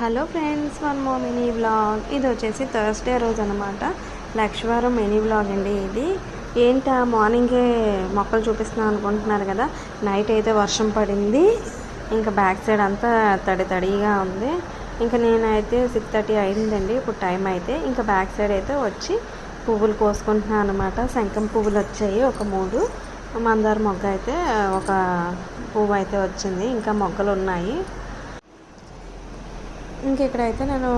Hello friends, one more mini vlog. ఇది వచ్చేసి Thursday రోజు అనమాట. లక్షవారం మినీ వ్లాగ్ అండి ఇది. ఏంటా మార్నింగే మొక్కలు చూపిస్తున్నాను అనుకుంటున్నారు కదా. నైట్ అయితే వర్షం పడింది, ఇంకా బ్యాక్ సైడ్ అంతా తడిగా ఉంది. ఇంకా నేనైతే 6:30 అయిందండి ఇప్పుడు టైం అయితే. ఇంకా బ్యాక్ సైడ్ అయితే వచ్చి పువ్వులు కోసుకుంటున్నాను అనమాట. శంఖం పువ్వులు వచ్చాయి ఒక 3, మందార మొగ్గ అయితే ఒక పువ్వు అయితే వచ్చింది, ఇంకా మొగ్గలు ఉన్నాయి. ఇంక ఇక్కడైతే నేను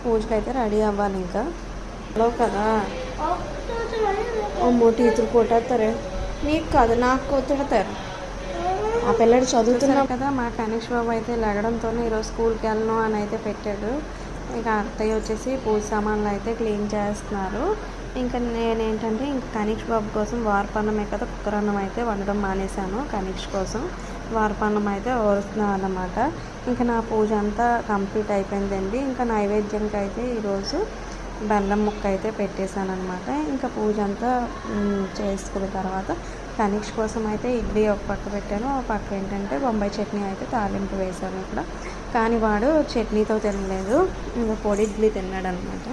పూజకి అయితే రెడీ అవ్వాలి. ఇంకా హలో కదా, అమ్మో టీచర్ కొట్టేస్తారు. నీకు కాదు, నాకు కొట్టేస్తారు. ఆ పిల్లడు చదువుతున్నావు కదా. మా కనీష్ బాబు అయితే లెగడంతోనే ఈరోజు స్కూల్కి వెళ్ళను అని అయితే పెట్టాడు. ఇక అత్తయ్య వచ్చేసి పూజ సామాన్లు అయితే క్లీన్ చేస్తున్నారు. ఇంకా నేనేంటంటే ఇంకా కనీష్ బాబు కోసం వారపన్నం కదా, కుక్కర్ అన్నం అయితే వండడం మానేశాను. కనీష్ కోసం వారపన్నం అయితే వరుస్తున్నాను అన్నమాట. ఇంకా నా పూజ అంతా కంప్లీట్ అయిపోయిందండి. ఇంకా నైవేద్యంకి అయితే ఈరోజు బెల్లం ముక్క అయితే పెట్టేశాను అనమాట. ఇంకా పూజ అంతా చేసుకున్న తర్వాత కనీష్ కోసం అయితే ఇడ్లీ ఒక పక్క పెట్టాను, ఒక పక్క ఏంటంటే బొంబాయి చట్నీ అయితే తాలింపు వేశాను ఇక్కడ. కానీ వాడు చట్నీతో తినలేదు, ఇంకా పొడి ఇడ్లీ తిన్నాడు అనమాట.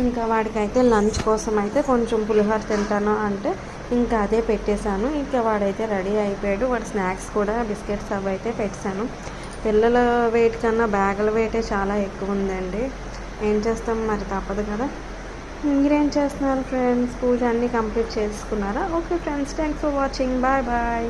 ఇంకా వాడికైతే లంచ్ కోసం అయితే కొంచెం పులిహోర తింటాను అంటే ఇంకా అదే పెట్టేశాను. ఇంకా వాడైతే రెడీ అయిపోయాడు. వాడు స్నాక్స్ కూడా బిస్కెట్స్ అవి అయితే పెట్టాను. పిల్లల వెయిట్ కన్నా బ్యాగుల వెయిటే చాలా ఎక్కువ ఉందండి. ఏం చేస్తాం మరి, తప్పదు కదా. మీరేం చేస్తున్నారు ఫ్రెండ్స్? పూజ అన్నీ కంప్లీట్ చేసుకున్నారా? Okay friends, thanks for watching. Bye bye.